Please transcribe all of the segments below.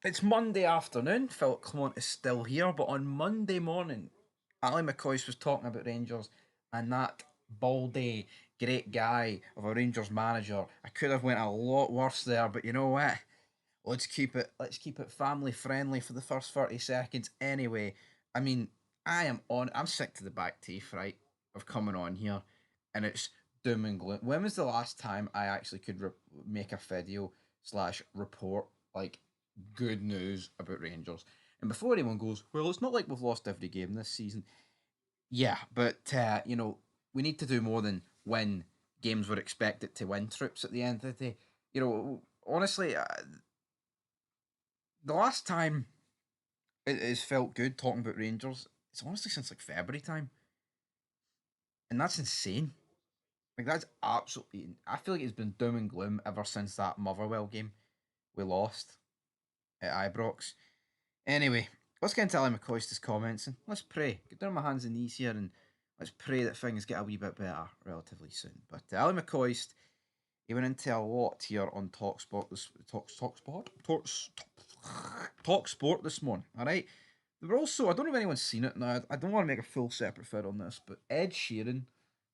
It's Monday afternoon. Philip Clement is still here, but on Monday morning, Ali Mccoist was talking about Rangers and that baldy, great guy of a Rangers manager. I could have went a lot worse there, but you know what? Let's keep it family friendly for the first 30 seconds. Anyway, I mean, I'm sick to the back teeth, right, of coming on here, and it's doom and gloom. When was the last time I actually could make a video slash report like good news about Rangers? And before anyone goes, well, it's not like we've lost every game this season. Yeah, but we need to do more than win games we're expected to win. Troops at the end of the day, honestly, the last time it has felt good talking about Rangers, it's honestly since like February time, and that's insane. Like that's absolutely. I feel like it's been doom and gloom ever since that Motherwell game we lost at Ibrox. Anyway, let's get into Ali McCoist's comments and let's pray. Get down on my hands and knees here and let's pray that things get a wee bit better relatively soon. But Ali McCoist, he went into a lot here on Talk Sport this morning. All right. There were also, I don't know if anyone's seen it now. I don't want to make a full separate vid on this, but Ed Sheeran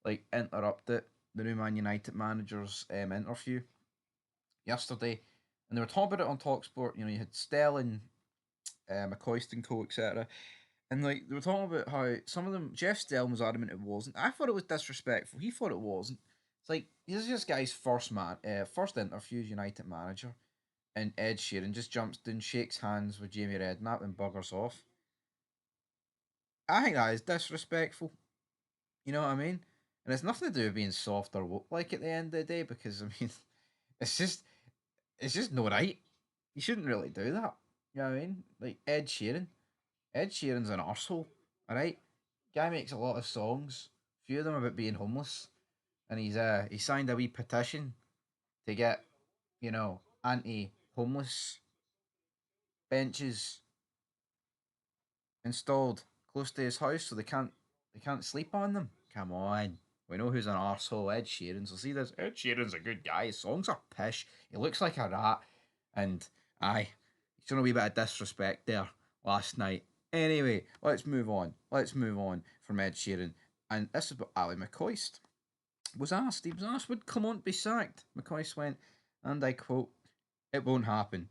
like interrupted the new Man United manager's interview yesterday, and they were talking about it on Talksport. You had Stelling, McCoist and co, etc. And like they were talking about how some of them, Jeff Stelling was adamant it wasn't. I thought it was disrespectful. He thought it wasn't. It's like this is this guy's first interview as United manager, and Ed Sheeran just jumps in, shakes hands with Jamie Redknapp, and buggers off. I think that is disrespectful. You know what I mean? And it's nothing to do with being soft or woke like at the end of the day, because I mean, it's just it's just no right. You shouldn't really do that. You know what I mean? Like Ed Sheeran. Ed Sheeran's an arsehole, alright? Guy makes a lot of songs, a few of them about being homeless. And he signed a wee petition to get, anti homeless benches installed close to his house so they can't sleep on them. Come on. We know who's an arsehole, Ed Sheeran. So see this, Ed Sheeran's a good guy. His songs are pish. He looks like a rat. And aye, he's shown a wee bit of disrespect there last night. Anyway, let's move on. Let's move on from Ed Sheeran. And this is about Ali McCoist. He was asked, would Clement be sacked? McCoist went, and I quote, it won't happen.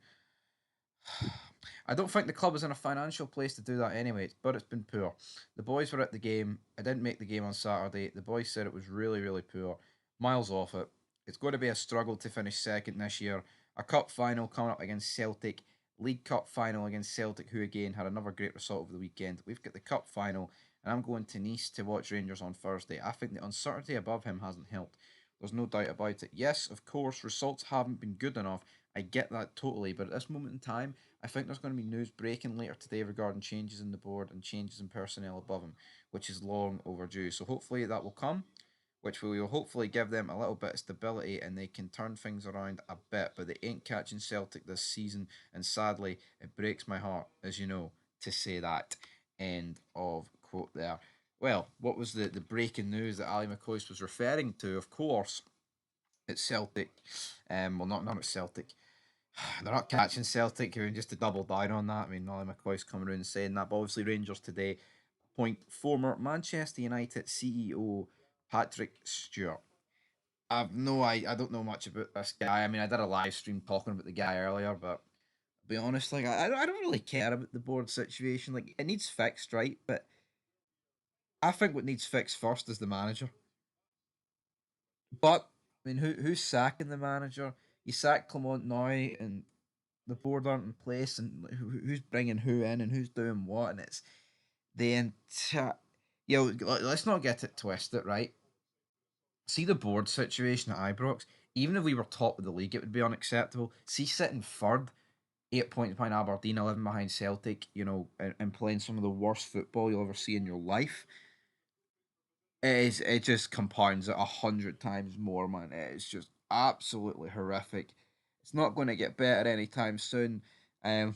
I don't think the club is in a financial place to do that anyway, but it's been poor. The boys were at the game. I didn't make the game on Saturday. The boys said it was really, really poor. Miles off it. It's going to be a struggle to finish second this year. A cup final coming up against Celtic. League Cup final against Celtic, who again had another great result over the weekend. We've got the cup final, and I'm going to Nice to watch Rangers on Thursday. I think the uncertainty above him hasn't helped. There's no doubt about it. Yes, of course, results haven't been good enough. I get that totally, but at this moment in time, I think there's going to be news breaking later today regarding changes in the board and changes in personnel above him, which is long overdue. So hopefully that will come, which will hopefully give them a little bit of stability and they can turn things around a bit. But they ain't catching Celtic this season, and sadly, it breaks my heart, as you know, to say that. End of quote there. Well, what was the breaking news that Ali McCoist was referring to? Of course, it's Celtic. Well, not at Celtic. They're not catching Celtic, who just to double down on that. I mean, Nolly McCoy's coming around and saying that, but obviously Rangers today appoint former Manchester United CEO Patrick Stewart. I don't know much about this guy. I mean, I did a live stream talking about the guy earlier, but I'll be honest, like I don't really care about the board situation. Like it needs fixed, right? But I think what needs fixed first is the manager. But I mean, who's sacking the manager? You sack Clement now, and the board aren't in place, and who's bringing who in and who's doing what, and it's the entire. Let's not get it twisted, right? See the board situation at Ibrox. Even if we were top of the league, it would be unacceptable. See sitting third, 8 points behind Aberdeen, 11 behind Celtic, and playing some of the worst football you'll ever see in your life. It just compounds it 100 times more, man. It's just absolutely horrific. It's not going to get better anytime soon. And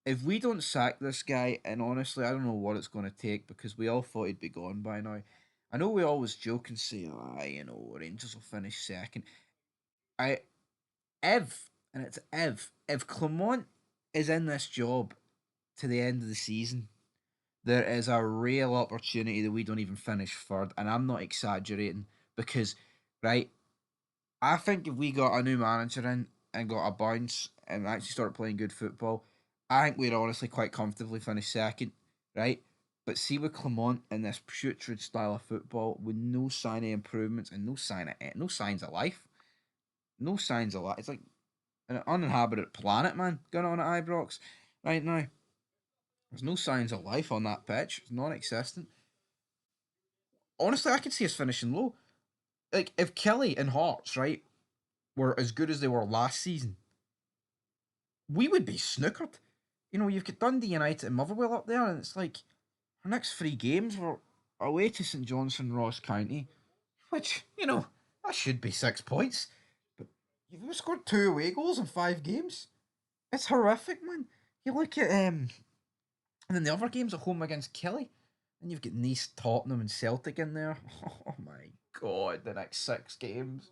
if we don't sack this guy, and honestly, I don't know what it's going to take because we all thought he'd be gone by now. I know we always joke and say, Rangers will finish second. I if and it's if Clement is in this job to the end of the season, there is a real opportunity that we don't even finish third, and I'm not exaggerating because, right, I think if we got a new manager in and got a bounce and actually started playing good football, I think we'd honestly quite comfortably finish second, right? But see with Clement and this putrid style of football, with no sign of improvements and no signs of life, no signs of life. It's like an uninhabited planet, man, going on at Ibrox right now. There's no signs of life on that pitch. It's non-existent. Honestly, I could see us finishing low. Like if Kelly and Hearts, right, were as good as they were last season, we would be snookered. You know, you've got Dundee United and Motherwell up there, and it's like our next three games were away to St Johnstone, Ross County, which, you know, that should be 6 points. But you've scored two away goals in 5 games. It's horrific, man. You look at and then the other games at home against Kelly, and you've got Nice, Tottenham, and Celtic in there. Oh my god, the next 6 games.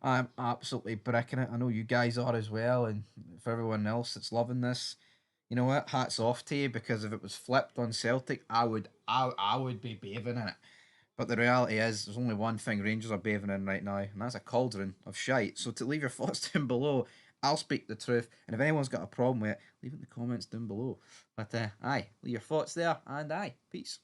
I'm absolutely bricking it. I know you guys are as well, and for everyone else that's loving this, you know what? Hats off to you because if it was flipped on Celtic, I would be bathing in it. But the reality is, there's only one thing Rangers are bathing in right now, and that's a cauldron of shite. So to leave your thoughts down below, I'll speak the truth. And if anyone's got a problem with it, leave it in the comments down below. But aye, leave your thoughts there, and aye, peace.